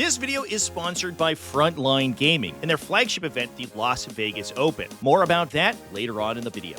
This video is sponsored by Frontline Gaming and their flagship event, the Las Vegas Open. More about that later on in the video.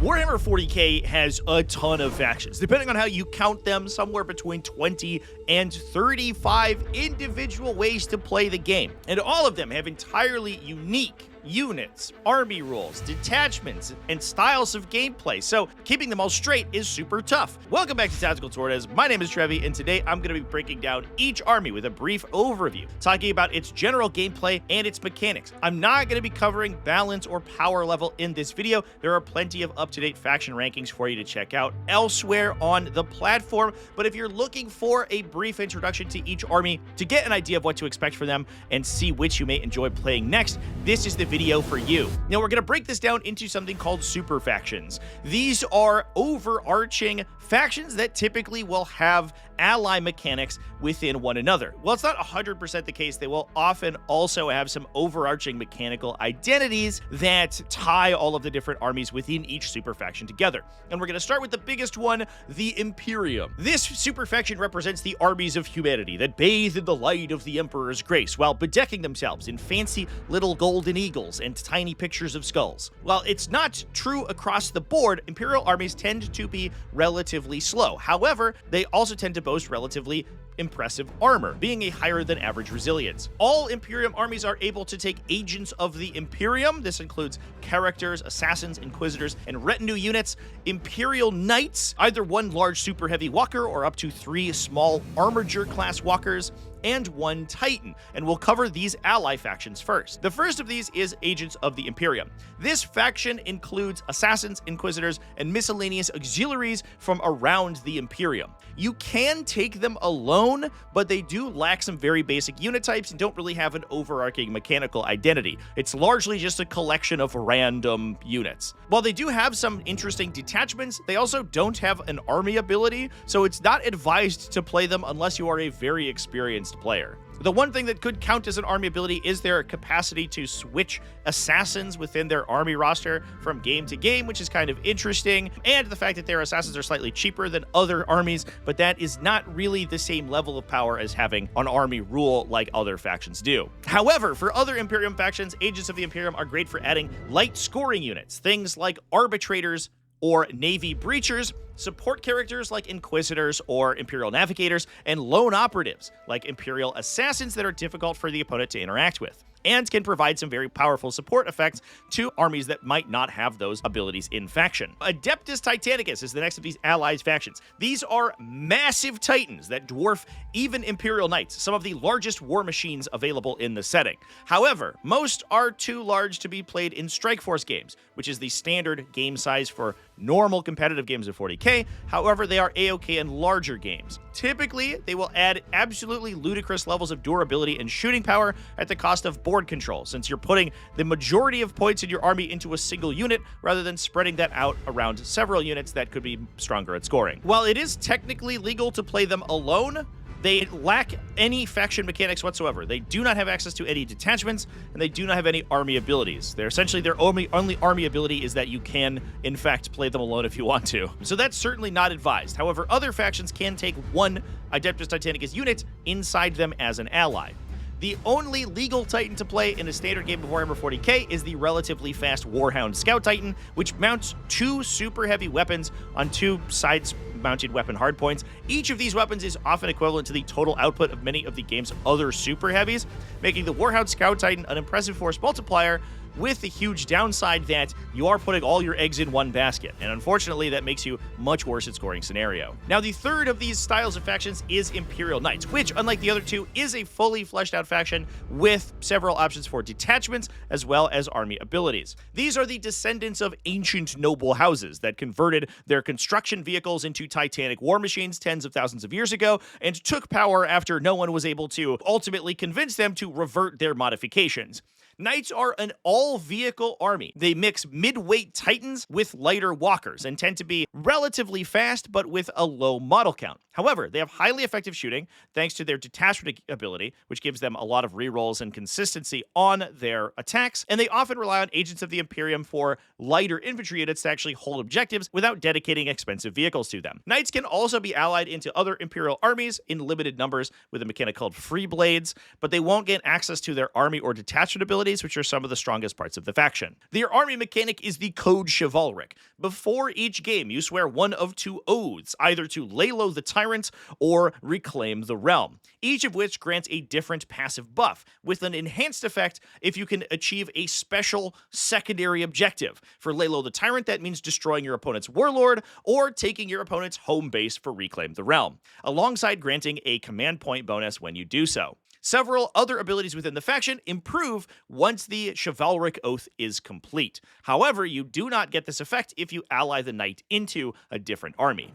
Warhammer 40k has a ton of factions. Depending on how you count them, somewhere between 20 and 35 individual ways to play the game. And all of them have entirely unique units, army rules, detachments, and styles of gameplay, so keeping them all straight is super tough. Welcome back to TacticalTortoise. My name is Trevi, and today I'm going to be breaking down each army with a brief overview, talking about its general gameplay and its mechanics. I'm not going to be covering balance or power level in this video. There are plenty of up-to-date faction rankings for you to check out elsewhere on the platform, but if you're looking for a brief introduction to each army to get an idea of what to expect from them and see which you may enjoy playing next, this is the video for you. Now we're going to break this down into something called Superfactions. These are overarching factions that typically will have ally mechanics within one another. Well, it's not 100% the case. They will often also have some overarching mechanical identities that tie all of the different armies within each super faction together. And we're going to start with the biggest one, the Imperium. This super faction represents the armies of humanity that bathe in the light of the Emperor's grace while bedecking themselves in fancy little golden eagles and tiny pictures of skulls. While it's not true across the board, Imperial armies tend to be relatively slow. However, they also tend to boast relatively impressive armor, being a higher than average resilience. All Imperium armies are able to take agents of the Imperium. This includes characters, assassins, inquisitors, and retinue units. Imperial Knights, either one large super heavy walker or up to 3 small armiger class walkers, and 1 Titan, and we'll cover these ally factions first. The first of these is Agents of the Imperium. This faction includes assassins, inquisitors, and miscellaneous auxiliaries from around the Imperium. You can take them alone, but they do lack some very basic unit types and don't really have an overarching mechanical identity. It's largely just a collection of random units. While they do have some interesting detachments, they also don't have an army ability, so it's not advised to play them unless you are a very experienced player. The one thing that could count as an army ability is their capacity to switch assassins within their army roster from game to game, which is kind of interesting, and the fact that their assassins are slightly cheaper than other armies, but that is not really the same level of power as having an army rule like other factions do. However, for other Imperium factions, Agents of the Imperium are great for adding light scoring units, things like arbitrators or Navy breachers, support characters like Inquisitors or Imperial Navigators, and lone operatives like Imperial Assassins that are difficult for the opponent to interact with, and can provide some very powerful support effects to armies that might not have those abilities in faction. Adeptus Titanicus is the next of these allies factions. These are massive titans that dwarf even Imperial Knights, some of the largest war machines available in the setting. However, most are too large to be played in Strikeforce games, which is the standard game size for normal competitive games of 40k. However, they are A-OK in larger games. Typically, they will add absolutely ludicrous levels of durability and shooting power at the cost of board control, since you're putting the majority of points in your army into a single unit rather than spreading that out around several units that could be stronger at scoring. While it is technically legal to play them alone, they lack any faction mechanics whatsoever. They do not have access to any detachments, and they do not have any army abilities. They're essentially, their only army ability is that you can, in fact, play them alone if you want to. So that's certainly not advised. However, other factions can take 1 Adeptus Titanicus unit inside them as an ally. The only legal Titan to play in a standard game of Warhammer 40k is the relatively fast Warhound Scout Titan, which mounts 2 super heavy weapons on 2 sides-mounted weapon hardpoints. Each of these weapons is often equivalent to the total output of many of the game's other super heavies, making the Warhound Scout Titan an impressive force multiplier, with the huge downside that you are putting all your eggs in one basket, and unfortunately that makes you much worse at scoring scenario. Now, the third of these styles of factions is Imperial Knights, which, unlike the other two, is a fully fleshed out faction with several options for detachments as well as army abilities. These are the descendants of ancient noble houses that converted their construction vehicles into titanic war machines tens of thousands of years ago and took power after no one was able to ultimately convince them to revert their modifications. Knights are an all-vehicle army. They mix mid-weight titans with lighter walkers and tend to be relatively fast but with a low model count. However, they have highly effective shooting thanks to their detachment ability, which gives them a lot of rerolls and consistency on their attacks, and they often rely on agents of the Imperium for lighter infantry units to actually hold objectives without dedicating expensive vehicles to them. Knights can also be allied into other Imperial armies in limited numbers with a mechanic called Free Blades, but they won't get access to their army or detachment abilities, which are some of the strongest parts of the faction. Their army mechanic is the Code Chivalric. Before each game, you swear one of two oaths, either to lay low the tyrant or reclaim the realm, each of which grants a different passive buff, with an enhanced effect if you can achieve a special secondary objective. For lay low the tyrant, that means destroying your opponent's warlord or taking your opponent's home base for reclaim the realm, alongside granting a command point bonus when you do so. Several other abilities within the faction improve once the Chivalric Oath is complete. However, you do not get this effect if you ally the knight into a different army.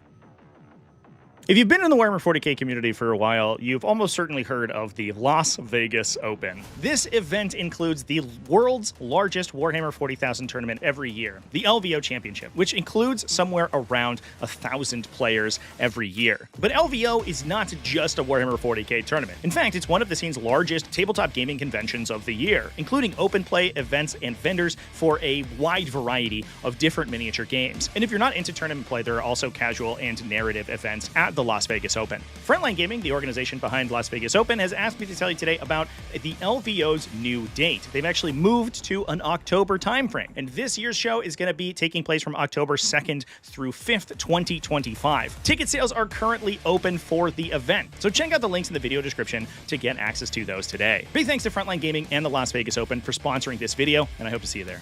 If you've been in the Warhammer 40k community for a while, you've almost certainly heard of the Las Vegas Open. This event includes the world's largest Warhammer 40,000 tournament every year, the LVO Championship, which includes somewhere around 1,000 players every year. But LVO is not just a Warhammer 40k tournament. In fact, it's one of the scene's largest tabletop gaming conventions of the year, including open play events and vendors for a wide variety of different miniature games. And if you're not into tournament play, there are also casual and narrative events at the Las Vegas Open. Frontline Gaming, the organization behind Las Vegas Open, has asked me to tell you today about the LVO's new date. They've actually moved to an October timeframe, and this year's show is going to be taking place from October 2nd through 5th, 2025. Ticket sales are currently open for the event, so check out the links in the video description to get access to those today. Big thanks to Frontline Gaming and the Las Vegas Open for sponsoring this video, and I hope to see you there.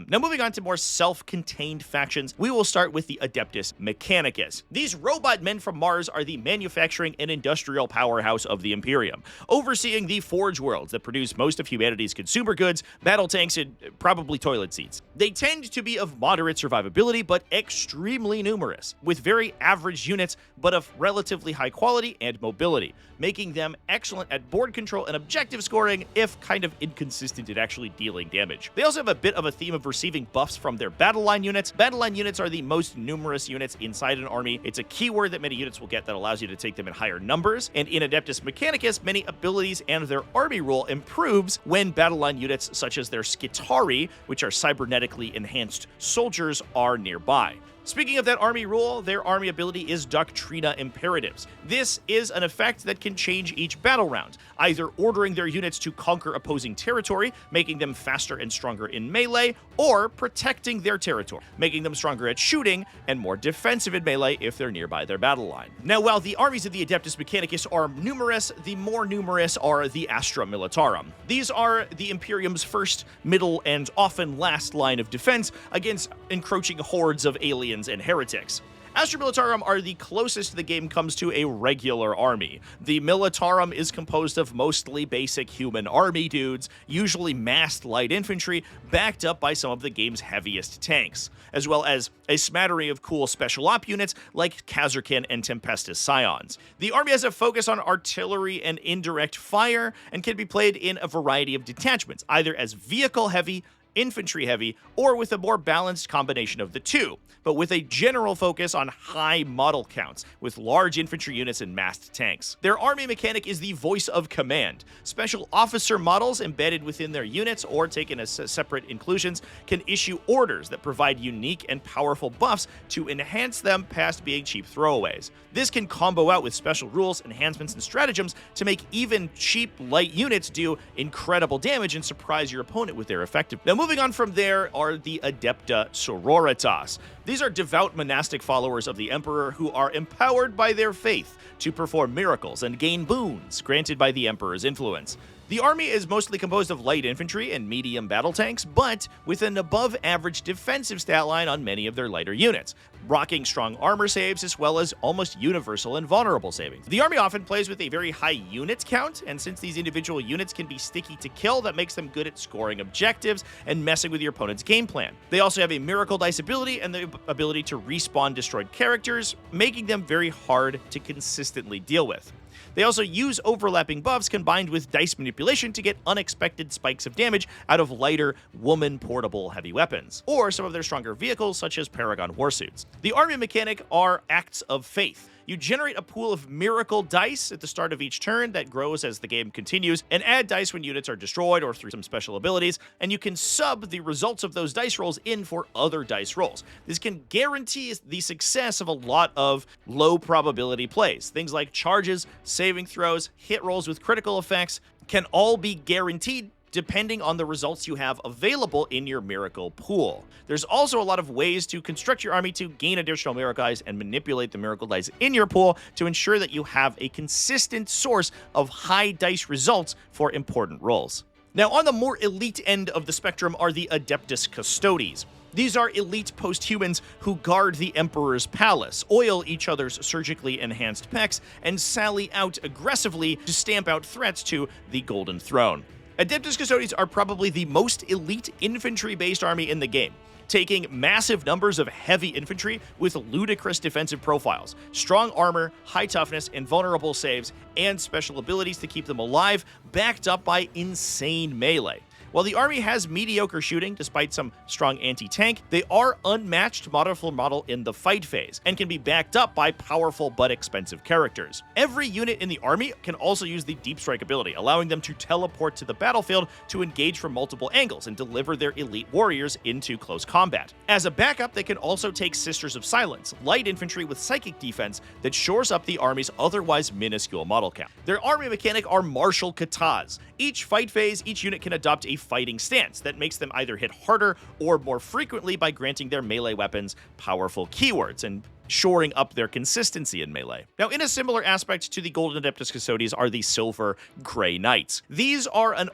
Now, moving on to more self-contained factions, we will start with the Adeptus Mechanicus. These robot men from Mars are the manufacturing and industrial powerhouse of the Imperium, overseeing the forge worlds that produce most of humanity's consumer goods, battle tanks, and probably toilet seats. They tend to be of moderate survivability, but extremely numerous, with very average units, but of relatively high quality and mobility, making them excellent at board control and objective scoring, if kind of inconsistent at actually dealing damage. They also have a bit of a theme of receiving buffs from their battle line units. Battle line units are the most numerous units inside an army. It's a keyword that many units will get that allows you to take them in higher numbers, and in Adeptus Mechanicus, many abilities and their army rule improves when battle line units such as their Skitari, which are cybernetically enhanced soldiers, are nearby. Speaking of that army rule, their army ability is Doctrina Imperatives. This is an effect that can change each battle round, either ordering their units to conquer opposing territory, making them faster and stronger in melee, or protecting their territory, making them stronger at shooting and more defensive in melee if they're nearby their battle line. Now, while the armies of the Adeptus Mechanicus are numerous, the more numerous are the Astra Militarum. These are the Imperium's first, middle, and often last line of defense against encroaching hordes of aliens and heretics. Astra Militarum are the closest the game comes to a regular army. The Militarum is composed of mostly basic human army dudes, usually massed light infantry, backed up by some of the game's heaviest tanks, as well as a smattering of cool special op units like Kazarkin and Tempestus Scions. The army has a focus on artillery and indirect fire, and can be played in a variety of detachments, either as vehicle-heavy, infantry-heavy, or with a more balanced combination of the two, but with a general focus on high model counts, with large infantry units and massed tanks. Their army mechanic is the Voice of Command. Special officer models embedded within their units or taken as separate inclusions can issue orders that provide unique and powerful buffs to enhance them past being cheap throwaways. This can combo out with special rules, enhancements, and stratagems to make even cheap light units do incredible damage and surprise your opponent with their effectiveness. Now, moving on from there are the Adepta Sororitas. These are devout monastic followers of the Emperor who are empowered by their faith to perform miracles and gain boons granted by the Emperor's influence. The army is mostly composed of light infantry and medium battle tanks, but with an above-average defensive stat line on many of their lighter units, rocking strong armor saves as well as almost universal and vulnerable savings. The army often plays with a very high unit count, and since these individual units can be sticky to kill, that makes them good at scoring objectives and messing with your opponent's game plan. They also have a miracle dice ability and the ability to respawn destroyed characters, making them very hard to consistently deal with. They also use overlapping buffs combined with dice manipulation to get unexpected spikes of damage out of lighter, woman-portable heavy weapons, or some of their stronger vehicles such as Paragon warsuits. The army mechanic are acts of faith. You generate a pool of miracle dice at the start of each turn that grows as the game continues, and add dice when units are destroyed or through some special abilities, and you can sub the results of those dice rolls in for other dice rolls. This can guarantee the success of a lot of low probability plays. Things like charges, saving throws, hit rolls with critical effects can all be guaranteed depending on the results you have available in your miracle pool. There's also a lot of ways to construct your army to gain additional miracle dice and manipulate the miracle dice in your pool to ensure that you have a consistent source of high dice results for important rolls. Now, on the more elite end of the spectrum are the Adeptus Custodes. These are elite post-humans who guard the Emperor's palace, oil each other's surgically enhanced pecs, and sally out aggressively to stamp out threats to the Golden Throne. Adeptus Custodes are probably the most elite infantry-based army in the game, taking massive numbers of heavy infantry with ludicrous defensive profiles, strong armor, high toughness, invulnerable saves, and special abilities to keep them alive, backed up by insane melee. While the army has mediocre shooting despite some strong anti-tank, they are unmatched model for model in the fight phase, and can be backed up by powerful but expensive characters. Every unit in the army can also use the Deep Strike ability, allowing them to teleport to the battlefield to engage from multiple angles and deliver their elite warriors into close combat. As a backup, they can also take Sisters of Silence, light infantry with psychic defense that shores up the army's otherwise minuscule model count. Their army mechanic are martial katas. Each fight phase, each unit can adopt a fighting stance that makes them either hit harder or more frequently by granting their melee weapons powerful keywords and shoring up their consistency in melee. Now, in a similar aspect to the Golden Adeptus Custodes are the Silver Grey Knights. These are an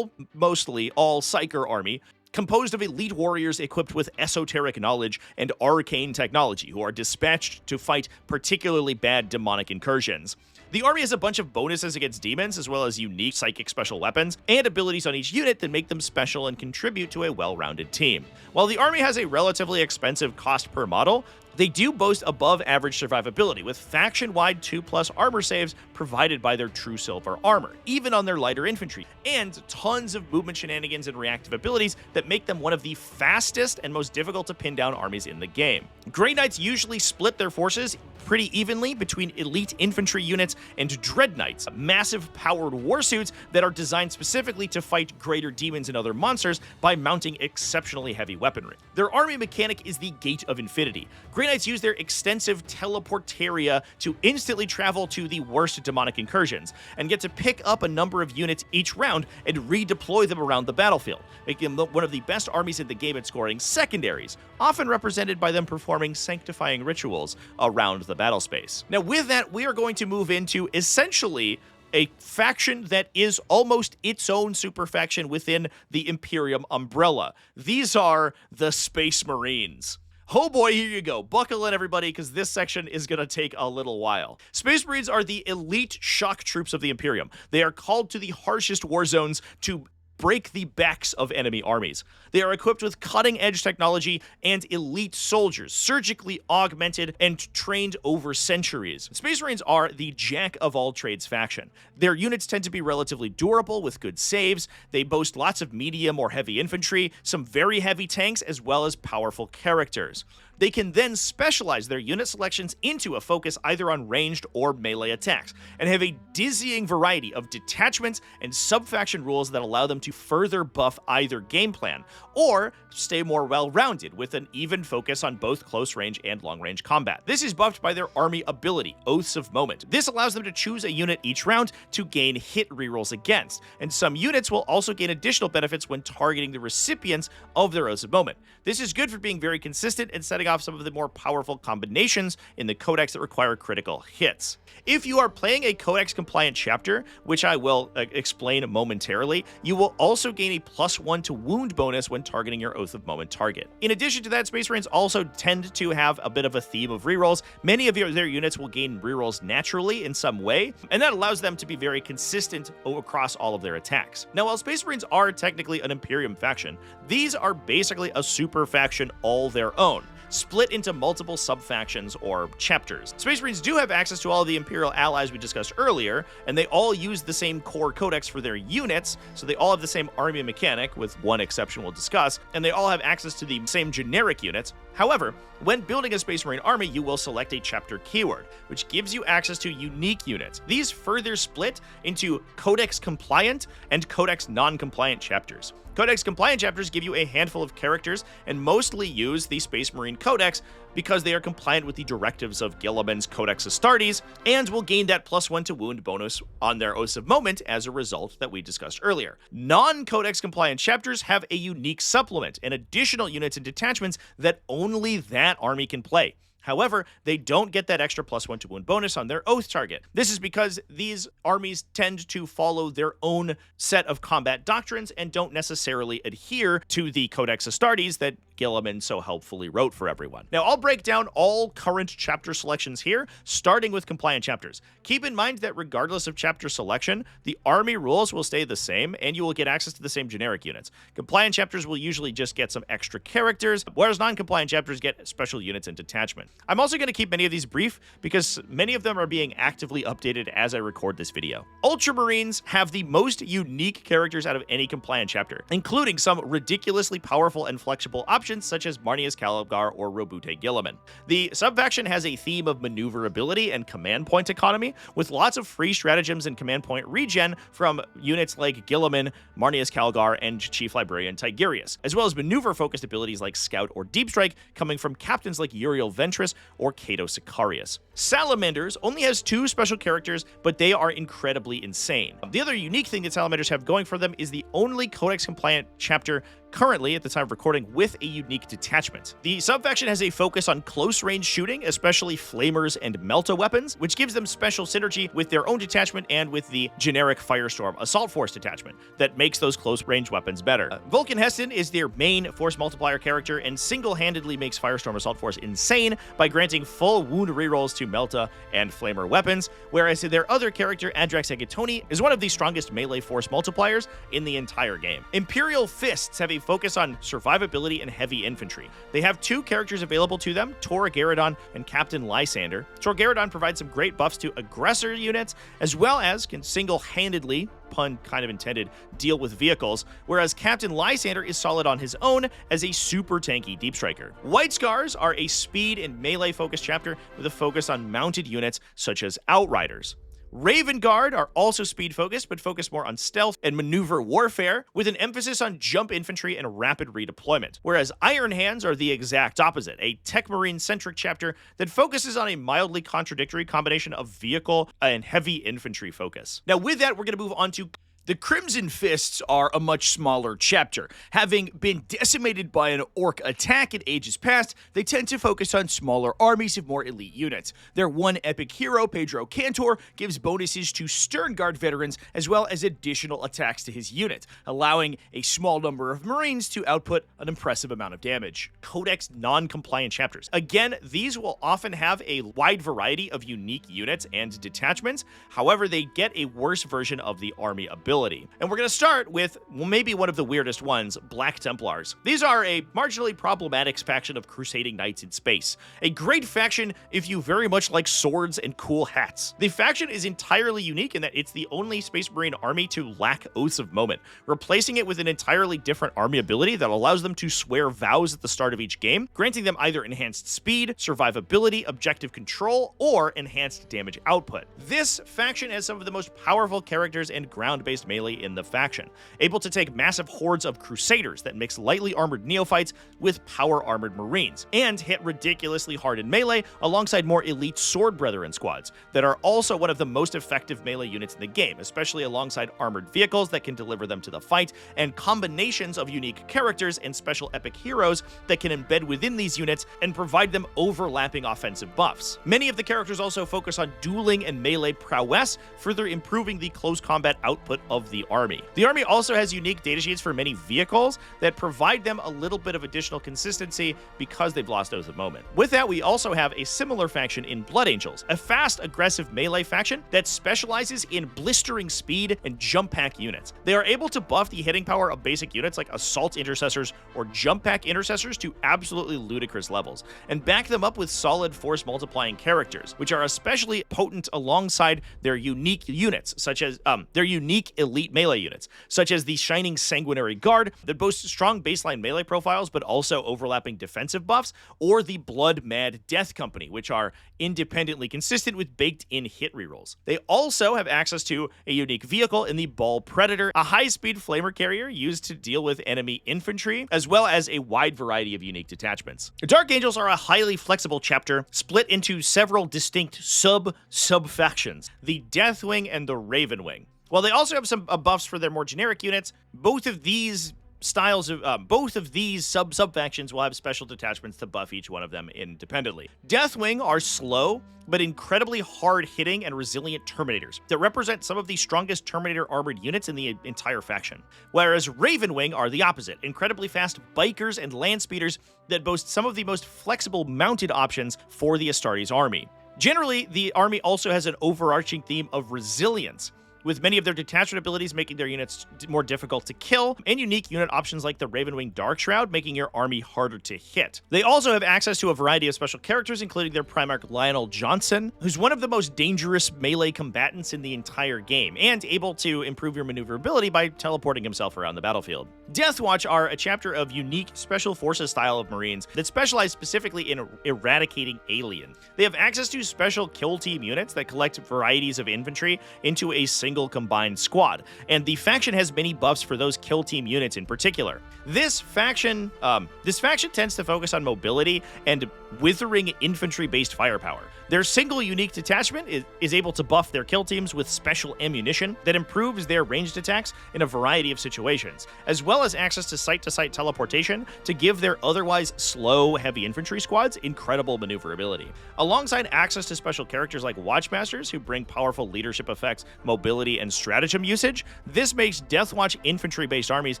mostly all Psyker army, composed of elite warriors equipped with esoteric knowledge and arcane technology who are dispatched to fight particularly bad demonic incursions. The army has a bunch of bonuses against demons, as well as unique psychic special weapons, and abilities on each unit that make them special and contribute to a well-rounded team. While the army has a relatively expensive cost per model, they do boast above-average survivability, with faction-wide 2+ armor saves provided by their True Silver armor, even on their lighter infantry, and tons of movement shenanigans and reactive abilities that make them one of the fastest and most difficult to pin down armies in the game. Grey Knights usually split their forces pretty evenly between elite infantry units and Dread Knights, massive powered warsuits that are designed specifically to fight greater demons and other monsters by mounting exceptionally heavy weaponry. Their army mechanic is the Gate of Infinity. Grey Knights use their extensive teleportaria to instantly travel to the worst demonic incursions, and get to pick up a number of units each round and redeploy them around the battlefield, making them one of the best armies in the game at scoring secondaries, often represented by them performing sanctifying rituals around the battle space. Now, with that, we are going to move into essentially a faction that is almost its own super faction within the Imperium umbrella. These are the Space Marines. Oh boy, here you go. Buckle in, everybody, because this section is going to take a little while. Space Marines are the elite shock troops of the Imperium. They are called to the harshest war zones to break the backs of enemy armies. They are equipped with cutting-edge technology and elite soldiers, surgically augmented and trained over centuries. Space Marines are the jack-of-all-trades faction. Their units tend to be relatively durable with good saves. They boast lots of medium or heavy infantry, some very heavy tanks, as well as powerful characters. They can then specialize their unit selections into a focus either on ranged or melee attacks, and have a dizzying variety of detachments and sub-faction rules that allow them to further buff either game plan, or stay more well-rounded with an even focus on both close-range and long-range combat. This is buffed by their army ability, Oaths of Moment. This allows them to choose a unit each round to gain hit rerolls against, and some units will also gain additional benefits when targeting the recipients of their Oaths of Moment. This is good for being very consistent and setting setting off some of the more powerful combinations in the codex that require critical hits. If you are playing a codex-compliant chapter, which I will explain momentarily, you will also gain a +1 to wound bonus when targeting your Oath of Moment target. In addition to that, Space Marines also tend to have a bit of a theme of rerolls. Many of their units will gain rerolls naturally in some way, and that allows them to be very consistent across all of their attacks. Now, while Space Marines are technically an Imperium faction, these are basically a super faction all their own, split into multiple sub-factions or chapters. Space Marines do have access to all of the Imperial allies we discussed earlier, and they all use the same core codex for their units, so they all have the same army mechanic, with one exception we'll discuss, and they all have access to the same generic units. However, when building a Space Marine army, you will select a chapter keyword, which gives you access to unique units. These further split into codex-compliant and codex-non-compliant chapters. Codex-compliant chapters give you a handful of characters and mostly use the Space Marine Codex because they are compliant with the directives of Guilliman's Codex Astartes and will gain that +1 to wound bonus on their Oaths of Moment as a result that we discussed earlier. Non-Codex compliant chapters have a unique supplement and additional units and detachments that only that army can play. However, they don't get that extra +1 to wound bonus on their Oath target. This is because these armies tend to follow their own set of combat doctrines and don't necessarily adhere to the Codex Astartes that Guilliman so helpfully wrote for everyone. Now, I'll break down all current chapter selections here, starting with compliant chapters. Keep in mind that regardless of chapter selection, the army rules will stay the same, and you will get access to the same generic units. Compliant chapters will usually just get some extra characters, whereas non-compliant chapters get special units and detachment. I'm also going to keep many of these brief because many of them are being actively updated as I record this video. Ultramarines have the most unique characters out of any compliant chapter, including some ridiculously powerful and flexible options such as Marneus Calibgar or Robute Guilliman. The subfaction has a theme of maneuverability and command point economy, with lots of free stratagems and command point regen from units like Guilliman, Marneus Calgar, and Chief Librarian Tigurius, as well as maneuver-focused abilities like Scout or Deep Strike coming from captains like Uriel Ventress or Cato Sicarius. Salamanders only has 2 special characters, but they are incredibly insane. The other unique thing that Salamanders have going for them is the only Codex-compliant chapter currently, at the time of recording, with a unique detachment. The subfaction has a focus on close-range shooting, especially flamers and melta weapons, which gives them special synergy with their own detachment and with the generic Firestorm Assault Force detachment that makes those close-range weapons better. Vulcan Heston is their main force multiplier character and single-handedly makes Firestorm Assault Force insane by granting full wound rerolls to melta and flamer weapons, whereas their other character, Adrax Agatoni, is one of the strongest melee force multipliers in the entire game. Imperial Fists have a focus on survivability and heavy infantry. They have 2 characters available to them, Tor Garradon and Captain Lysander. Tor Garradon provides some great buffs to aggressor units, as well as can single-handedly, pun kind of intended, deal with vehicles, whereas Captain Lysander is solid on his own as a super tanky deep striker. White Scars are a speed and melee-focused chapter with a focus on mounted units such as Outriders. Raven Guard are also speed-focused, but focus more on stealth and maneuver warfare, with an emphasis on jump infantry and rapid redeployment. Whereas Iron Hands are the exact opposite, a tech marine-centric chapter that focuses on a mildly contradictory combination of vehicle and heavy infantry focus. Now, with that, we're going to move on to the Crimson Fists are a much smaller chapter. Having been decimated by an orc attack in ages past, they tend to focus on smaller armies of more elite units. Their one epic hero, Pedro Cantor, gives bonuses to Sternguard veterans as well as additional attacks to his unit, allowing a small number of Marines to output an impressive amount of damage. Codex non-compliant chapters. Again, these will often have a wide variety of unique units and detachments. However, they get a worse version of the army ability. And we're going to start with maybe one of the weirdest ones, Black Templars. These are a marginally problematic faction of crusading knights in space. A great faction if you very much like swords and cool hats. The faction is entirely unique in that it's the only Space Marine army to lack Oaths of Moment, replacing it with an entirely different army ability that allows them to swear vows at the start of each game, granting them either enhanced speed, survivability, objective control, or enhanced damage output. This faction has some of the most powerful characters and ground-based based melee in the faction, able to take massive hordes of Crusaders that mix lightly armored neophytes with power armored Marines, and hit ridiculously hard in melee alongside more elite Sword Brethren squads that are also one of the most effective melee units in the game, especially alongside armored vehicles that can deliver them to the fight, and combinations of unique characters and special epic heroes that can embed within these units and provide them overlapping offensive buffs. Many of the characters also focus on dueling and melee prowess, further improving the close combat output of the army. The army also has unique datasheets for many vehicles that provide them a little bit of additional consistency because they've lost Oath of Moment. With that, we also have a similar faction in Blood Angels, a fast, aggressive melee faction that specializes in blistering speed and jump pack units. They are able to buff the hitting power of basic units like Assault Intercessors or Jump Pack Intercessors to absolutely ludicrous levels, and back them up with solid force multiplying characters, which are especially potent alongside their unique units, such as their unique elite melee units, such as the Shining Sanguinary Guard that boasts strong baseline melee profiles but also overlapping defensive buffs, or the Blood Mad Death Company, which are independently consistent with baked-in hit rerolls. They also have access to a unique vehicle in the Ball Predator, a high-speed flamer carrier used to deal with enemy infantry, as well as a wide variety of unique detachments. Dark Angels are a highly flexible chapter split into several distinct sub-factions, the Deathwing and the Ravenwing. While they also have some buffs for their more generic units, both of these sub-factions will have special detachments to buff each one of them independently. Deathwing are slow, but incredibly hard-hitting and resilient Terminators that represent some of the strongest Terminator armored units in the entire faction. Whereas Ravenwing are the opposite, incredibly fast bikers and land speeders that boast some of the most flexible mounted options for the Astartes army. Generally, the army also has an overarching theme of resilience, with many of their detachment abilities making their units more difficult to kill, and unique unit options like the Ravenwing Darkshroud making your army harder to hit. They also have access to a variety of special characters, including their Primarch Lionel Johnson, who's one of the most dangerous melee combatants in the entire game, and able to improve your maneuverability by teleporting himself around the battlefield. Deathwatch are a chapter of unique Special Forces style of Marines that specialize specifically in eradicating aliens. They have access to special kill team units that collect varieties of infantry into a single combined squad, and the faction has many buffs for those kill team units in particular. This faction tends to focus on mobility and withering infantry-based firepower. Their single unique detachment is able to buff their kill teams with special ammunition that improves their ranged attacks in a variety of situations, as well as access to site-to-site teleportation to give their otherwise slow, heavy infantry squads incredible maneuverability. Alongside access to special characters like Watchmasters, who bring powerful leadership effects, mobility, and stratagem usage, this makes Deathwatch infantry-based armies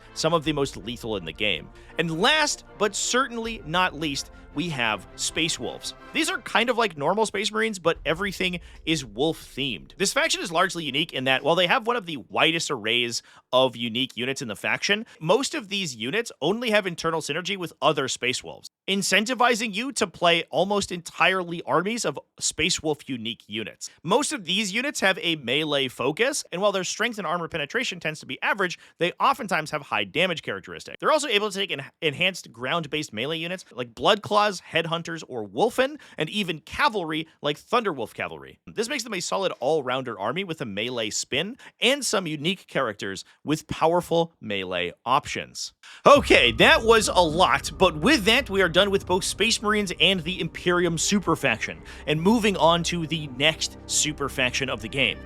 some of the most lethal in the game. And last, but certainly not least, we have Space Wolves. These are kind of like normal Space Marines, but everything is wolf-themed. This faction is largely unique in that while they have one of the widest arrays of unique units in the faction, most of these units only have internal synergy with other Space Wolves, incentivizing you to play almost entirely armies of Space Wolf unique units. Most of these units have a melee focus, and while their strength and armor penetration tends to be average, they oftentimes have high damage characteristics. They're also able to take enhanced ground-based melee units like Bloodclaws, Headhunters, or Wolfen, and even cavalry like Thunderwolf Cavalry. This makes them a solid all-rounder army with a melee spin and some unique characters with powerful melee options. Okay, that was a lot, but with that, we are done with both Space Marines and the Imperium super faction, and moving on to the next super faction of the game.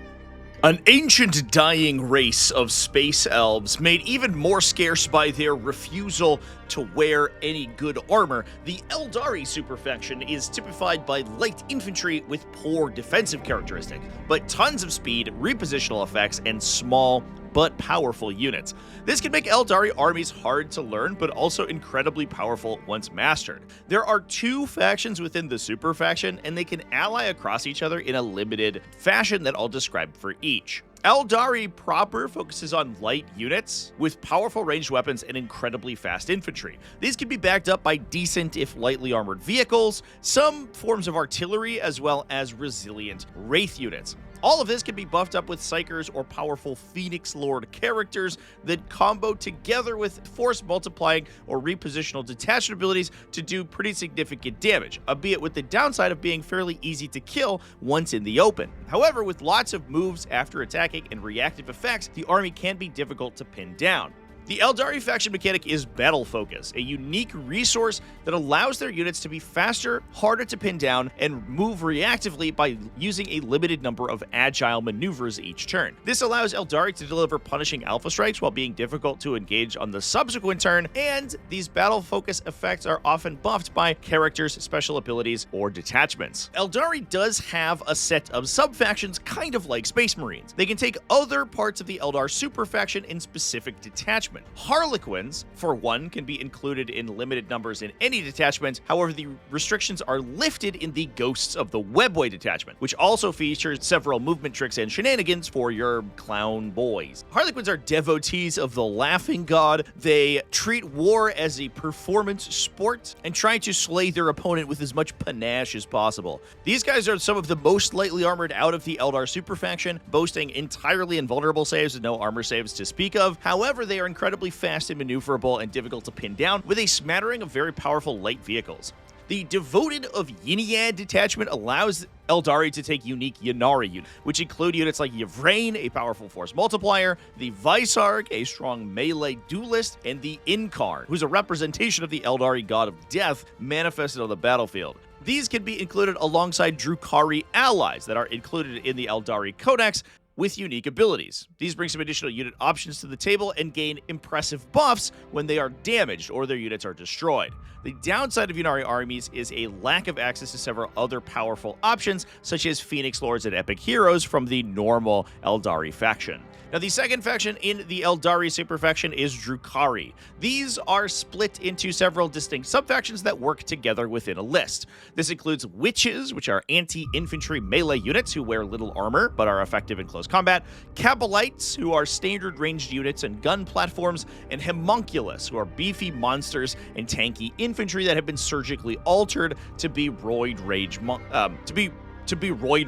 An ancient dying race of space elves made even more scarce by their refusal to wear any good armor, the Aeldari superfaction is typified by light infantry with poor defensive characteristics, but tons of speed, repositional effects, and small but powerful units. This can make Aeldari armies hard to learn, but also incredibly powerful once mastered. There are two factions within the super faction, and they can ally across each other in a limited fashion that I'll describe for each. Aeldari proper focuses on light units with powerful ranged weapons and incredibly fast infantry. These can be backed up by decent, if lightly armored vehicles, some forms of artillery, as well as resilient wraith units. All of this can be buffed up with Psykers or powerful Phoenix Lord characters that combo together with force multiplying or repositional detachment abilities to do pretty significant damage, albeit with the downside of being fairly easy to kill once in the open. However, with lots of moves after attacking attacking and reactive effects, the army can be difficult to pin down. The Aeldari faction mechanic is Battle Focus, a unique resource that allows their units to be faster, harder to pin down, and move reactively by using a limited number of agile maneuvers each turn. This allows Aeldari to deliver punishing alpha strikes while being difficult to engage on the subsequent turn, and these Battle Focus effects are often buffed by characters' special abilities or detachments. Aeldari does have a set of sub-factions kind of like Space Marines. They can take other parts of the Eldar superfaction in specific detachments. Harlequins, for one, can be included in limited numbers in any detachment. However, the restrictions are lifted in the Ghosts of the Webway detachment, which also features several movement tricks and shenanigans for your clown boys. Harlequins are devotees of the laughing god. They treat war as a performance sport and try to slay their opponent with as much panache as possible. These guys are some of the most lightly armored out of the Eldar superfaction, boasting entirely invulnerable saves and no armor saves to speak of. However, they are incredibly fast and maneuverable and difficult to pin down, with a smattering of very powerful light vehicles. The Devoted of Yniad detachment allows Aeldari to take unique Ynnari units, which include units like Yvrain, a powerful force multiplier, the Visarg, a strong melee duelist, and the Incarn, who's a representation of the Aeldari god of death manifested on the battlefield. These can be included alongside Drukhari allies that are included in the Aeldari Codex, with unique abilities. These bring some additional unit options to the table and gain impressive buffs when they are damaged or their units are destroyed. The downside of Ynnari armies is a lack of access to several other powerful options, such as Phoenix Lords and Epic Heroes from the normal Aeldari faction. Now, the second faction in the Aeldari superfaction is Drukhari. These are split into several distinct subfactions that work together within a list. This includes Witches, which are anti-infantry melee units who wear little armor but are effective in close combat, Cabalites, who are standard ranged units and gun platforms, and Homunculus, who are beefy monsters and tanky infantry that have been surgically altered to be roid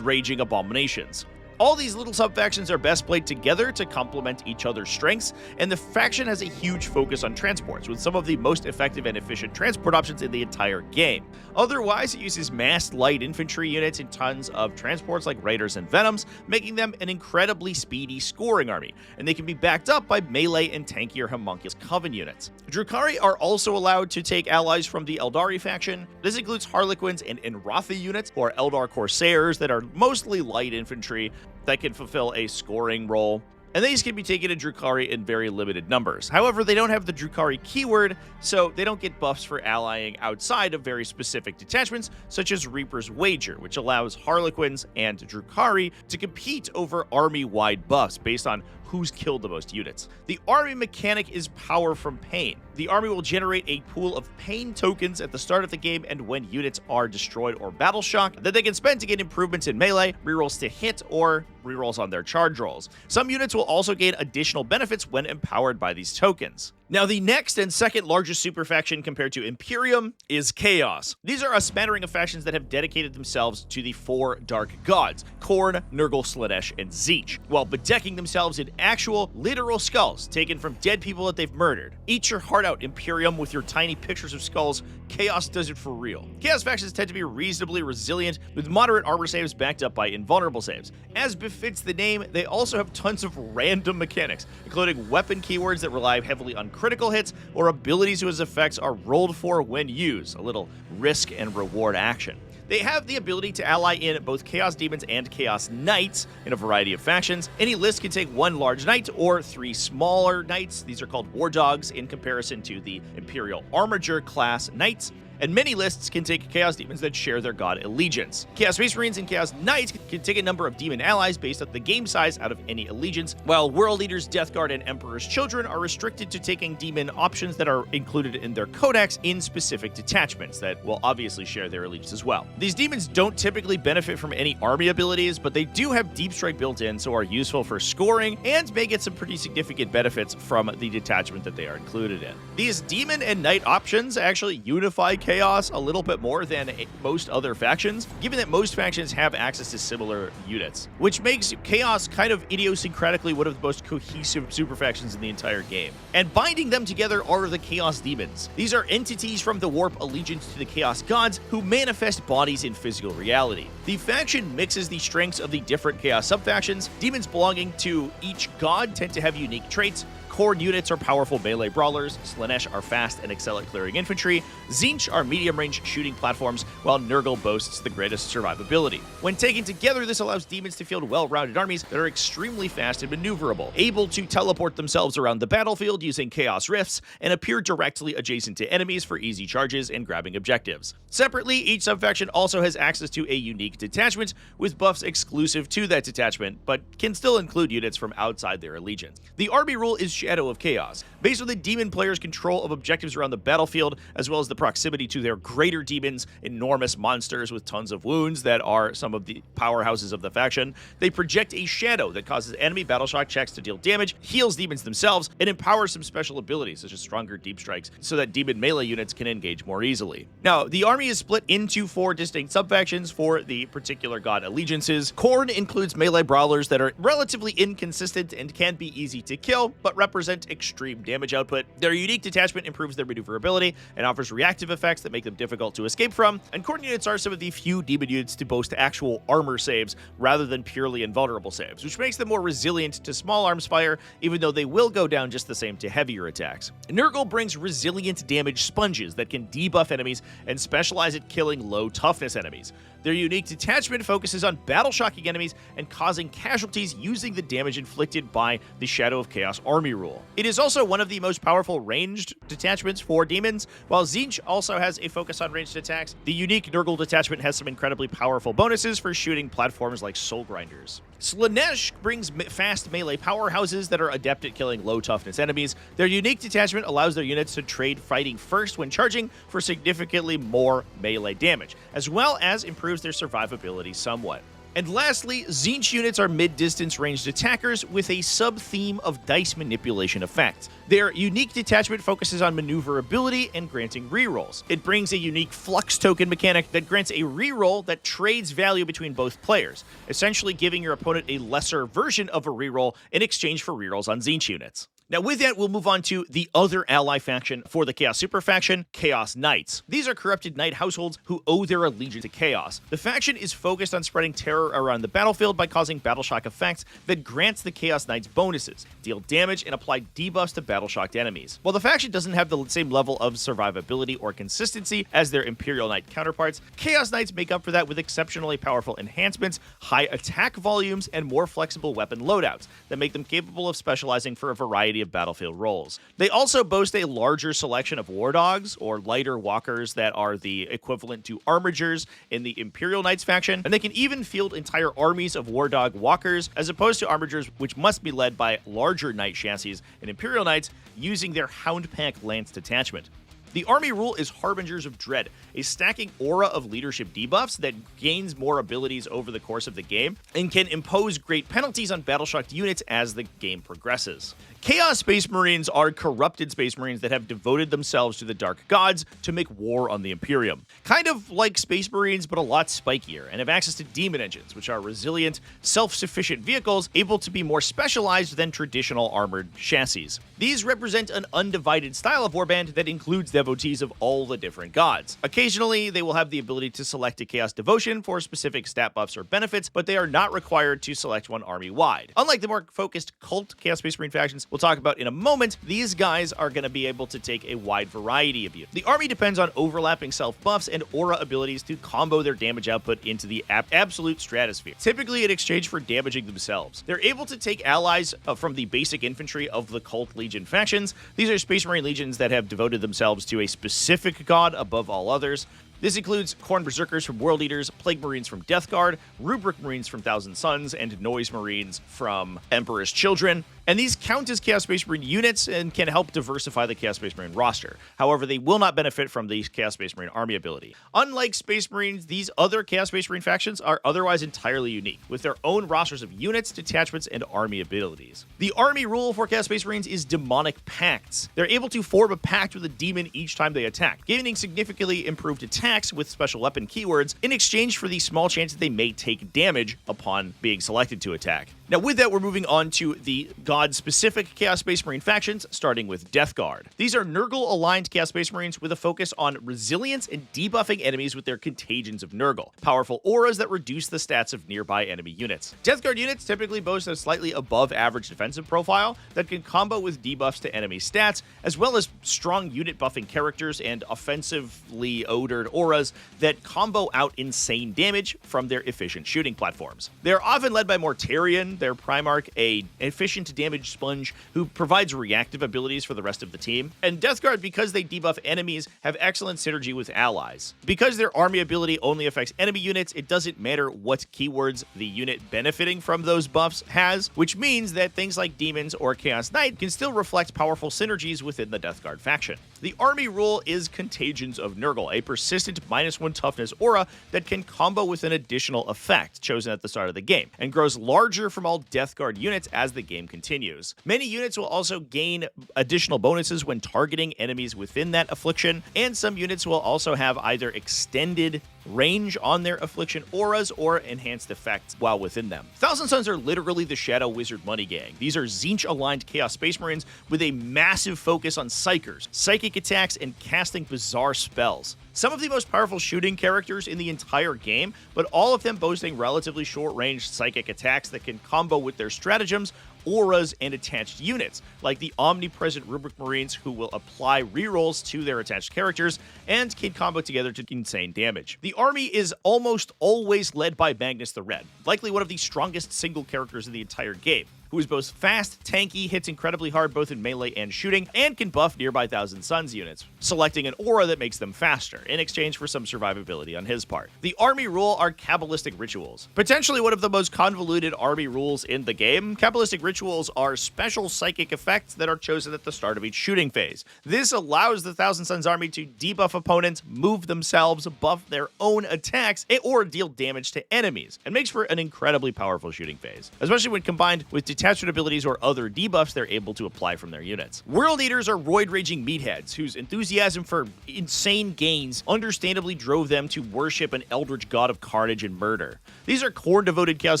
raging abominations. All these little sub-factions are best played together to complement each other's strengths, and the faction has a huge focus on transports, with some of the most effective and efficient transport options in the entire game. Otherwise, it uses massed light infantry units and tons of transports like Raiders and Venoms, making them an incredibly speedy scoring army, and they can be backed up by melee and tankier Homunculus Coven units. Drukhari are also allowed to take allies from the Aeldari faction. This includes Harlequins and Enrathi units, or Eldar Corsairs that are mostly light infantry, that can fulfill a scoring role, and these can be taken in Drukhari in very limited numbers. However, they don't have the Drukhari keyword, so they don't get buffs for allying outside of very specific detachments, such as Reaper's Wager, which allows Harlequins and Drukhari to compete over army-wide buffs based on who's killed the most units. The army mechanic is Power from Pain. The army will generate a pool of pain tokens at the start of the game and when units are destroyed or battle shocked that they can spend to get improvements in melee, rerolls to hit, or rerolls on their charge rolls. Some units will also gain additional benefits when empowered by these tokens. Now, the next and second largest super faction compared to Imperium is Chaos. These are a smattering of factions that have dedicated themselves to the four dark gods, Khorne, Nurgle, Slaanesh, and Tzeentch, while bedecking themselves in actual, literal skulls taken from dead people that they've murdered. Eat your heart out, Imperium, with your tiny pictures of skulls. Chaos does it for real. Chaos factions tend to be reasonably resilient, with moderate armor saves backed up by invulnerable saves. As befits the name, they also have tons of random mechanics, including weapon keywords that rely heavily on critical hits, or abilities whose effects are rolled for when used, a little risk and reward action. They have the ability to ally in both Chaos Demons and Chaos Knights in a variety of factions. Any list can take one large knight or three smaller knights. These are called War Dogs in comparison to the Imperial Armiger class knights. And many lists can take Chaos Demons that share their god allegiance. Chaos Space Marines and Chaos Knights can take a number of demon allies based on the game size out of any allegiance, while World Eaters, Death Guard, and Emperor's Children are restricted to taking demon options that are included in their codex in specific detachments that will obviously share their allegiance as well. These demons don't typically benefit from any army abilities, but they do have Deep Strike built in, so are useful for scoring and may get some pretty significant benefits from the detachment that they are included in. These demon and knight options actually unify Chaos a little bit more than most other factions, given that most factions have access to similar units, which makes Chaos kind of idiosyncratically one of the most cohesive super factions in the entire game. And binding them together are the Chaos Demons. These are entities from the warp allegiance to the Chaos Gods who manifest bodies in physical reality. The faction mixes the strengths of the different Chaos subfactions. Demons belonging to each god tend to have unique traits. Khorne units are powerful melee brawlers, Slaanesh are fast and excel at clearing infantry, Tzeentch are medium-range shooting platforms, while Nurgle boasts the greatest survivability. When taken together, this allows demons to field well-rounded armies that are extremely fast and maneuverable, able to teleport themselves around the battlefield using Chaos Rifts, and appear directly adjacent to enemies for easy charges and grabbing objectives. Separately, each subfaction also has access to a unique detachment, with buffs exclusive to that detachment, but can still include units from outside their allegiance. The army rule is Shadow of Chaos, based on the demon player's control of objectives around the battlefield, as well as the proximity to their greater demons, enormous monsters with tons of wounds that are some of the powerhouses of the faction. They project a shadow that causes enemy battleshock checks to deal damage, heals demons themselves, and empowers some special abilities, such as stronger deep strikes, so that demon melee units can engage more easily. Now, the army is split into 4 distinct subfactions for the particular god allegiances. Khorne includes melee brawlers that are relatively inconsistent and can be easy to kill, but represent extreme damage output. Their unique detachment improves their maneuverability and offers reactive effects that make them difficult to escape from, and Khorne units are some of the few demon units to boast actual armor saves rather than purely invulnerable saves, which makes them more resilient to small arms fire, even though they will go down just the same to heavier attacks. Nurgle brings resilient damage sponges that can debuff enemies and specialize at killing low toughness enemies. Their unique detachment focuses on battle-shocking enemies and causing casualties using the damage inflicted by the Shadow of Chaos army rule. It is also one of the most powerful ranged detachments for demons, while Tzeentch also has a focus on ranged attacks. The unique Nurgle detachment has some incredibly powerful bonuses for shooting platforms like Soul Grinders. Slaanesh brings fast melee powerhouses that are adept at killing low-toughness enemies. Their unique detachment allows their units to trade fighting first when charging for significantly more melee damage, as well as improves their survivability somewhat. And lastly, Tzeentch units are mid-distance ranged attackers with a sub-theme of dice manipulation effects. Their unique detachment focuses on maneuverability and granting rerolls. It brings a unique flux token mechanic that grants a reroll that trades value between both players, essentially giving your opponent a lesser version of a reroll in exchange for rerolls on Tzeentch units. Now, with that, we'll move on to the other ally faction for the Chaos Super Faction, Chaos Knights. These are corrupted knight households who owe their allegiance to Chaos. The faction is focused on spreading terror around the battlefield by causing battleshock effects that grants the Chaos Knights bonuses, deal damage, and apply debuffs to battleshocked enemies. While the faction doesn't have the same level of survivability or consistency as their Imperial Knight counterparts, Chaos Knights make up for that with exceptionally powerful enhancements, high attack volumes, and more flexible weapon loadouts that make them capable of specializing for a variety of battlefield roles. They also boast a larger selection of war dogs, or lighter walkers that are the equivalent to armigers in the Imperial Knights faction, and they can even field entire armies of war dog walkers, as opposed to armigers, which must be led by larger knight chassis in Imperial Knights using their Hound Pack Lance detachment. The army rule is Harbingers of Dread, a stacking aura of leadership debuffs that gains more abilities over the course of the game and can impose great penalties on battleshocked units as the game progresses. Chaos Space Marines are corrupted Space Marines that have devoted themselves to the Dark Gods to make war on the Imperium. Kind of like Space Marines, but a lot spikier, and have access to demon engines, which are resilient, self-sufficient vehicles able to be more specialized than traditional armored chassis. These represent an undivided style of warband that includes devotees of all the different gods. Occasionally, they will have the ability to select a Chaos Devotion for specific stat buffs or benefits, but they are not required to select one army-wide. Unlike the more focused cult Chaos Space Marine factions we'll talk about in a moment, these guys are going to be able to take a wide variety of units. The army depends on overlapping self-buffs and aura abilities to combo their damage output into the absolute stratosphere, typically in exchange for damaging themselves. They're able to take allies from the basic infantry of the cult Legion factions. These are Space Marine legions that have devoted themselves to a specific god above all others. This includes Khorne Berserkers from World Eaters, Plague Marines from Death Guard, Rubric Marines from Thousand Suns, and Noise Marines from Emperor's Children. And these count as Chaos Space Marine units and can help diversify the Chaos Space Marine roster. However, they will not benefit from the Chaos Space Marine army ability. Unlike Space Marines, these other Chaos Space Marine factions are otherwise entirely unique, with their own rosters of units, detachments, and army abilities. The army rule for Chaos Space Marines is Demonic Pacts. They're able to form a pact with a demon each time they attack, gaining significantly improved attacks with special weapon keywords in exchange for the small chance that they may take damage upon being selected to attack. Now, with that, we're moving on to the god-specific Chaos Space Marine factions, starting with Death Guard. These are Nurgle-aligned Chaos Space Marines with a focus on resilience and debuffing enemies with their Contagions of Nurgle, powerful auras that reduce the stats of nearby enemy units. Death Guard units typically boast a slightly above-average defensive profile that can combo with debuffs to enemy stats, as well as strong unit-buffing characters and offensively odored auras that combo out insane damage from their efficient shooting platforms. They're often led by Mortarion, their Primarch, an efficient damage sponge who provides reactive abilities for the rest of the team. And Death Guard, because they debuff enemies, have excellent synergy with allies. Because their army ability only affects enemy units, it doesn't matter what keywords the unit benefiting from those buffs has, which means that things like Demons or Chaos Knight can still reflect powerful synergies within the Death Guard faction. The army rule is Contagions of Nurgle, a persistent -1 toughness aura that can combo with an additional effect chosen at the start of the game, and grows larger from all Death Guard units as the game continues. Many units will also gain additional bonuses when targeting enemies within that affliction, and some units will also have either extended range on their affliction auras or enhanced effects while within them. Thousand Sons are literally the Shadow Wizard Money Gang. These are Tzeentch-aligned Chaos Space Marines with a massive focus on Psykers, psychic attacks, and casting bizarre spells. Some of the most powerful shooting characters in the entire game, but all of them boasting relatively short-range psychic attacks that can combo with their stratagems, auras, and attached units, like the omnipresent Rubric Marines who will apply rerolls to their attached characters and can combo together to insane damage. The army is almost always led by Magnus the Red, likely one of the strongest single characters in the entire game, who is both fast, tanky, hits incredibly hard both in melee and shooting, and can buff nearby Thousand Sons units, selecting an aura that makes them faster, in exchange for some survivability on his part. The army rule are Kabbalistic Rituals. Potentially one of the most convoluted army rules in the game, Kabbalistic Rituals are special psychic effects that are chosen at the start of each shooting phase. This allows the Thousand Sons army to debuff opponents, move themselves, buff their own attacks, or deal damage to enemies, and makes for an incredibly powerful shooting phase, especially when combined with detachment abilities or other debuffs they're able to apply from their units. World Eaters are roid-raging meatheads whose enthusiasm for insane gains understandably drove them to worship an eldritch god of carnage and murder. These are core-devoted Chaos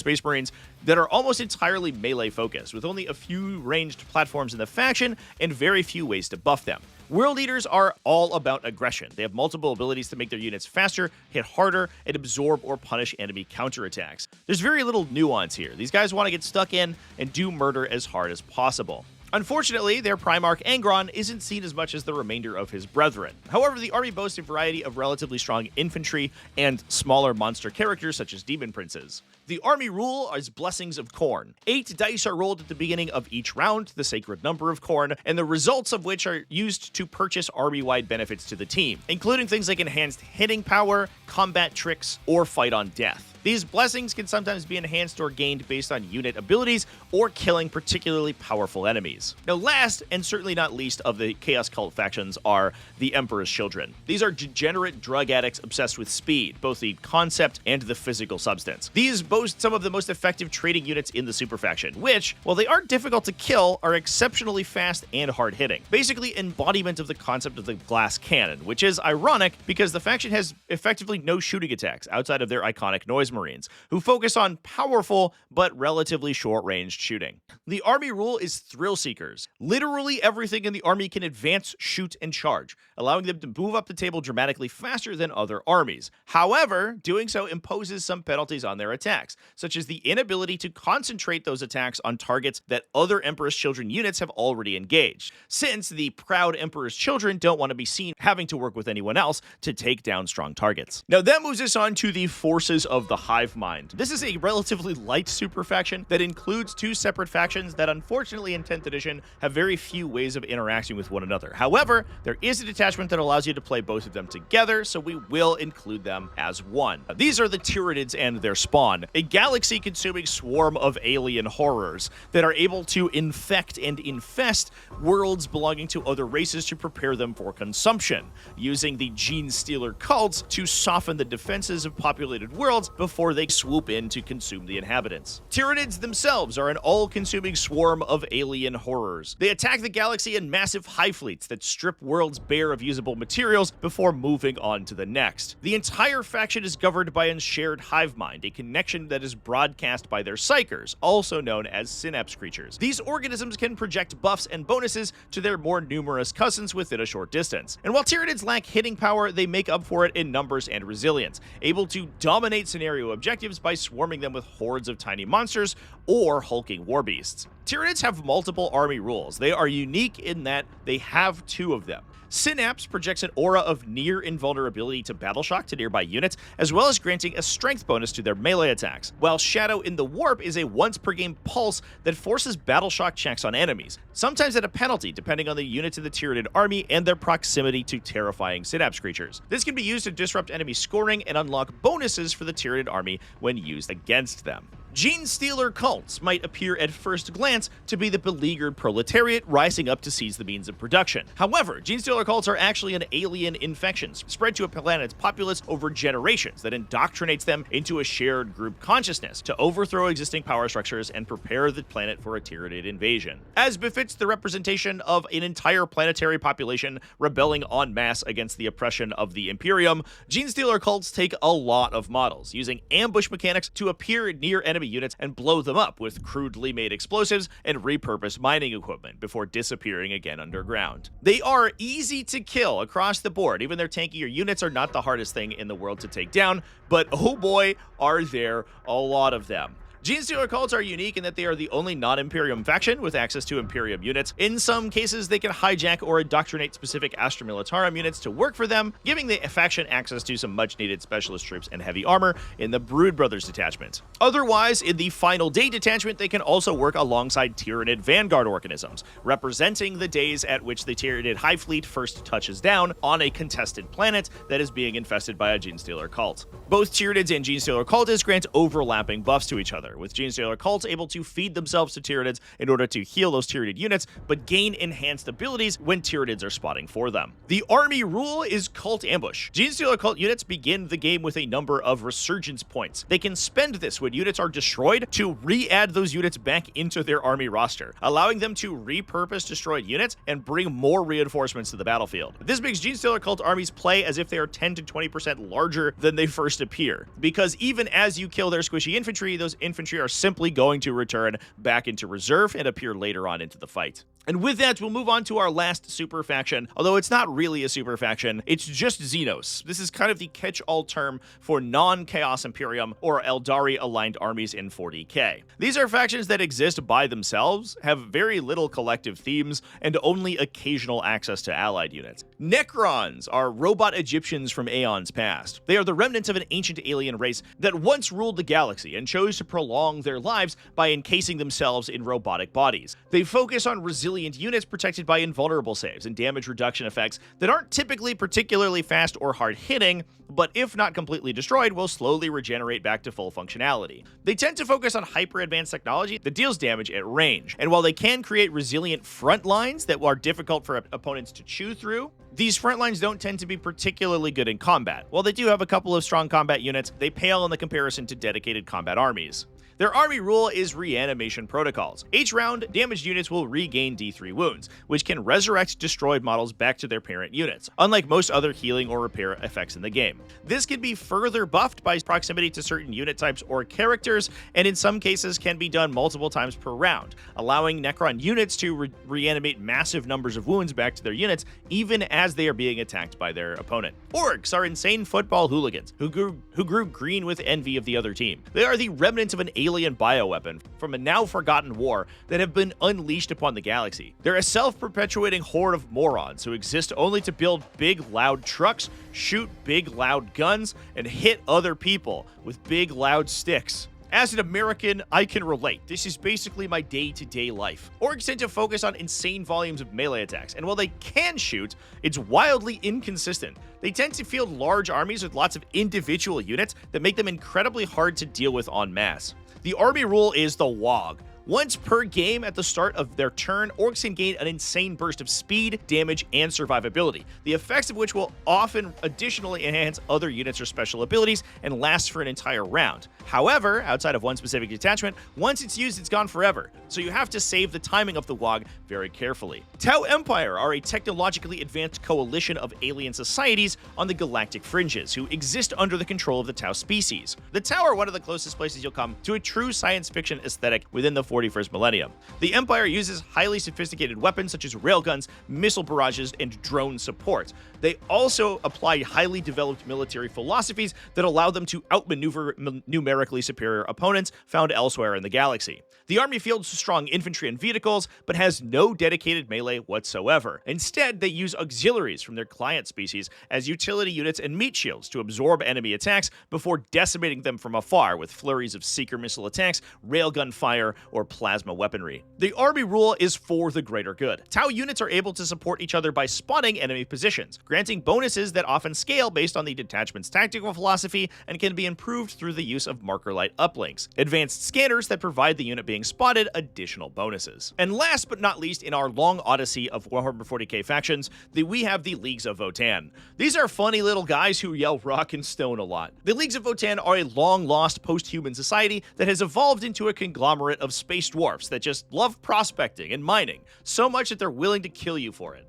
Space Marines that are almost entirely melee-focused, with only a few ranged platforms in the faction and very few ways to buff them. World Eaters are all about aggression. They have multiple abilities to make their units faster, hit harder, and absorb or punish enemy counterattacks. There's very little nuance here. These guys want to get stuck in and do murder as hard as possible. Unfortunately, their Primarch Angron isn't seen as much as the remainder of his brethren. However, the army boasts a variety of relatively strong infantry and smaller monster characters such as Demon Princes. The army rule is Blessings of Khorne. 8 dice are rolled at the beginning of each round, the sacred number of Khorne, and the results of which are used to purchase army-wide benefits to the team, including things like enhanced hitting power, combat tricks, or fight on death. These blessings can sometimes be enhanced or gained based on unit abilities or killing particularly powerful enemies. Now, last and certainly not least of the Chaos Cult factions are the Emperor's Children. These are degenerate drug addicts obsessed with speed, both the concept and the physical substance. These boast some of the most effective trading units in the Superfaction, which, while they aren't difficult to kill, are exceptionally fast and hard-hitting. Basically, embodiment of the concept of the glass cannon, which is ironic because the faction has effectively no shooting attacks outside of their iconic Noise Marines, who focus on powerful but relatively short-ranged shooting. The army rule is Thrill Seekers. Literally everything in the army can advance, shoot, and charge, allowing them to move up the table dramatically faster than other armies. However, doing so imposes some penalties on their attacks, such as the inability to concentrate those attacks on targets that other Emperor's Children units have already engaged, since the proud Emperor's Children don't want to be seen having to work with anyone else to take down strong targets. Now that moves us on to the Forces of the Hive Mind. This is a relatively light super faction that includes 2 separate factions that unfortunately in 10th edition have very few ways of interacting with one another. However, there is a detachment that allows you to play both of them together, so we will include them as one. These are the Tyranids and their spawn, a galaxy-consuming swarm of alien horrors that are able to infect and infest worlds belonging to other races to prepare them for consumption, using the Gene Stealer cults to soften the defenses of populated worlds before they swoop in to consume the inhabitants. Tyranids themselves are an all-consuming swarm of alien horrors. They attack the galaxy in massive hive fleets that strip worlds bare of usable materials before moving on to the next. The entire faction is governed by a shared hive mind, a connection that is broadcast by their psychers, also known as synapse creatures. These organisms can project buffs and bonuses to their more numerous cousins within a short distance. And while Tyranids lack hitting power, they make up for it in numbers and resilience, able to dominate scenario objectives by swarming them with hordes of tiny monsters or hulking war beasts. Tyranids have multiple army rules. They are unique in that they have 2 of them. Synapse projects an aura of near invulnerability to battle shock to nearby units, as well as granting a strength bonus to their melee attacks, while Shadow in the Warp is a once-per-game pulse that forces battle shock checks on enemies, sometimes at a penalty depending on the units in the Tyranid army and their proximity to terrifying Synapse creatures. This can be used to disrupt enemy scoring and unlock bonuses for the Tyranid army when used against them. Gene Stealer cults might appear at first glance to be the beleaguered proletariat rising up to seize the means of production. However, Gene Stealer cults are actually an alien infection spread to a planet's populace over generations that indoctrinates them into a shared group consciousness to overthrow existing power structures and prepare the planet for a Tyranid invasion. As befits the representation of an entire planetary population rebelling en masse against the oppression of the Imperium, Gene Stealer cults take a lot of models, using ambush mechanics to appear near enemy units and blow them up with crudely made explosives and repurposed mining equipment before disappearing again underground. They are easy to kill across the board. Even their tankier units are not the hardest thing in the world to take down, but oh boy, are there a lot of them. Gene Stealer cults are unique in that they are the only non-Imperium faction with access to Imperium units. In some cases, they can hijack or indoctrinate specific Astra Militarum units to work for them, giving the faction access to some much-needed specialist troops and heavy armor in the Brood Brothers detachment. Otherwise, in the Final Day detachment, they can also work alongside Tyranid Vanguard organisms, representing the days at which the Tyranid Hive Fleet first touches down on a contested planet that is being infested by a Gene Stealer cult. Both Tyranids and Gene Stealer cultists grant overlapping buffs to each other, with Gene Stealer cults able to feed themselves to Tyranids in order to heal those Tyranid units, but gain enhanced abilities when Tyranids are spotting for them. The army rule is Cult Ambush. Gene Stealer cult units begin the game with a number of resurgence points. They can spend this when units are destroyed to re-add those units back into their army roster, allowing them to repurpose destroyed units and bring more reinforcements to the battlefield. This makes Gene Stealer cult armies play as if they are 10 to 20% larger than they first appear, because even as you kill their squishy infantry, those infantry are simply going to return back into reserve and appear later on into the fight. And with that, we'll move on to our last super faction, although it's not really a super faction, it's just Xenos. This is kind of the catch-all term for non-Chaos Imperium or Aeldari-aligned armies in 40k. These are factions that exist by themselves, have very little collective themes, and only occasional access to allied units. Necrons are robot Egyptians from aeons past. They are the remnants of an ancient alien race that once ruled the galaxy and chose to prolong their lives by encasing themselves in robotic bodies. They focus on resilient units protected by invulnerable saves and damage reduction effects that aren't typically particularly fast or hard-hitting, but if not completely destroyed, will slowly regenerate back to full functionality. They tend to focus on hyper-advanced technology that deals damage at range, and while they can create resilient front lines that are difficult for opponents to chew through, these front lines don't tend to be particularly good in combat. While they do have a couple of strong combat units, they pale in the comparison to dedicated combat armies. Their army rule is reanimation protocols. Each round, damaged units will regain D3 wounds, which can resurrect destroyed models back to their parent units, unlike most other healing or repair effects in the game. This can be further buffed by proximity to certain unit types or characters, and in some cases can be done multiple times per round, allowing Necron units to reanimate massive numbers of wounds back to their units, even as they are being attacked by their opponent. Orcs are insane football hooligans who grew green with envy of the other team. They are the remnants of an alien alien bioweapon from a now-forgotten war that have been unleashed upon the galaxy. They're a self-perpetuating horde of morons who exist only to build big, loud trucks, shoot big, loud guns, and hit other people with big, loud sticks. As an American, I can relate. This is basically my day-to-day life. Orcs tend to focus on insane volumes of melee attacks, and while they can shoot, it's wildly inconsistent. They tend to field large armies with lots of individual units that make them incredibly hard to deal with en masse. The army rule is the WOG. Once per game at the start of their turn, orcs can gain an insane burst of speed, damage, and survivability, the effects of which will often additionally enhance other units or special abilities and last for an entire round. However, outside of one specific detachment, once it's used, it's gone forever, so you have to save the timing of the WOG very carefully. Tau Empire are a technologically advanced coalition of alien societies on the galactic fringes who exist under the control of the Tau species. The Tau are one of the closest places you'll come to a true science fiction aesthetic within the 41st millennium. The Empire uses highly sophisticated weapons such as railguns, missile barrages, and drone support. They also apply highly developed military philosophies that allow them to outmaneuver numerically superior opponents found elsewhere in the galaxy. The army fields strong infantry and vehicles, but has no dedicated melee whatsoever. Instead, they use auxiliaries from their client species as utility units and meat shields to absorb enemy attacks before decimating them from afar with flurries of seeker missile attacks, railgun fire, or plasma weaponry. The army rule is for the greater good. Tau units are able to support each other by spotting enemy positions, granting bonuses that often scale based on the detachment's tactical philosophy and can be improved through the use of marker light uplinks, advanced scanners that provide the unit being spotted additional bonuses. And last but not least, in our long odyssey of Warhammer 40k factions, we have the Leagues of Votann. These are funny little guys who yell rock and stone a lot. The Leagues of Votann are a long-lost post-human society that has evolved into a conglomerate of space dwarfs that just love prospecting and mining, so much that they're willing to kill you for it.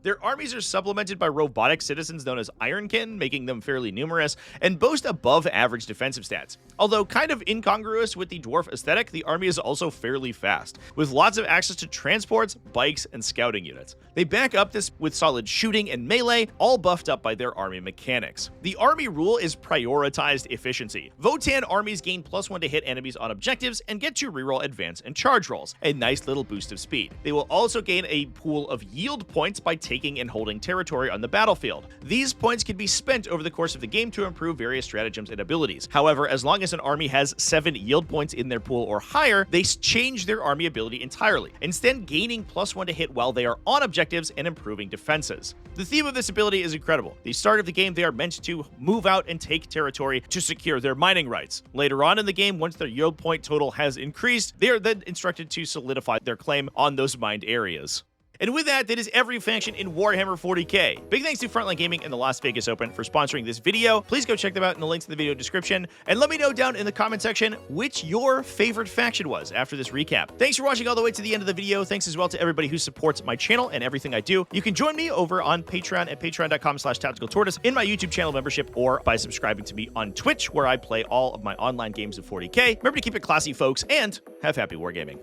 Their armies are supplemented by robotic citizens known as Ironkin, making them fairly numerous, and boast above-average defensive stats. Although kind of incongruous with the dwarf aesthetic, the army is also fairly fast, with lots of access to transports, bikes, and scouting units. They back up this with solid shooting and melee, all buffed up by their army mechanics. The army rule is prioritized efficiency. Votann armies gain +1 to hit enemies on objectives and get to reroll advance and charge rolls, a nice little boost of speed. They will also gain a pool of yield points by taking and holding territory on the battlefield. These points can be spent over the course of the game to improve various stratagems and abilities. However, as long as an army has 7 yield points in their pool or higher, they change their army ability entirely, instead gaining +1 to hit while they are on objectives and improving defenses. The theme of this ability is incredible. The start of the game, they are meant to move out and take territory to secure their mining rights. Later on in the game, once their yield point total has increased, they are then instructed to solidify their claim on those mined areas. And with that, that is every faction in Warhammer 40k. Big thanks to Frontline Gaming and the Las Vegas Open for sponsoring this video. Please go check them out in the links in the video description, and let me know down in the comment section which your favorite faction was after this recap. Thanks for watching all the way to the end of the video. Thanks as well to everybody who supports my channel and everything I do. You can join me over on Patreon at patreon.com/TacticalTortoise, in my YouTube channel membership, or by subscribing to me on Twitch, where I play all of my online games of 40k. Remember to keep it classy, folks, and have happy wargaming.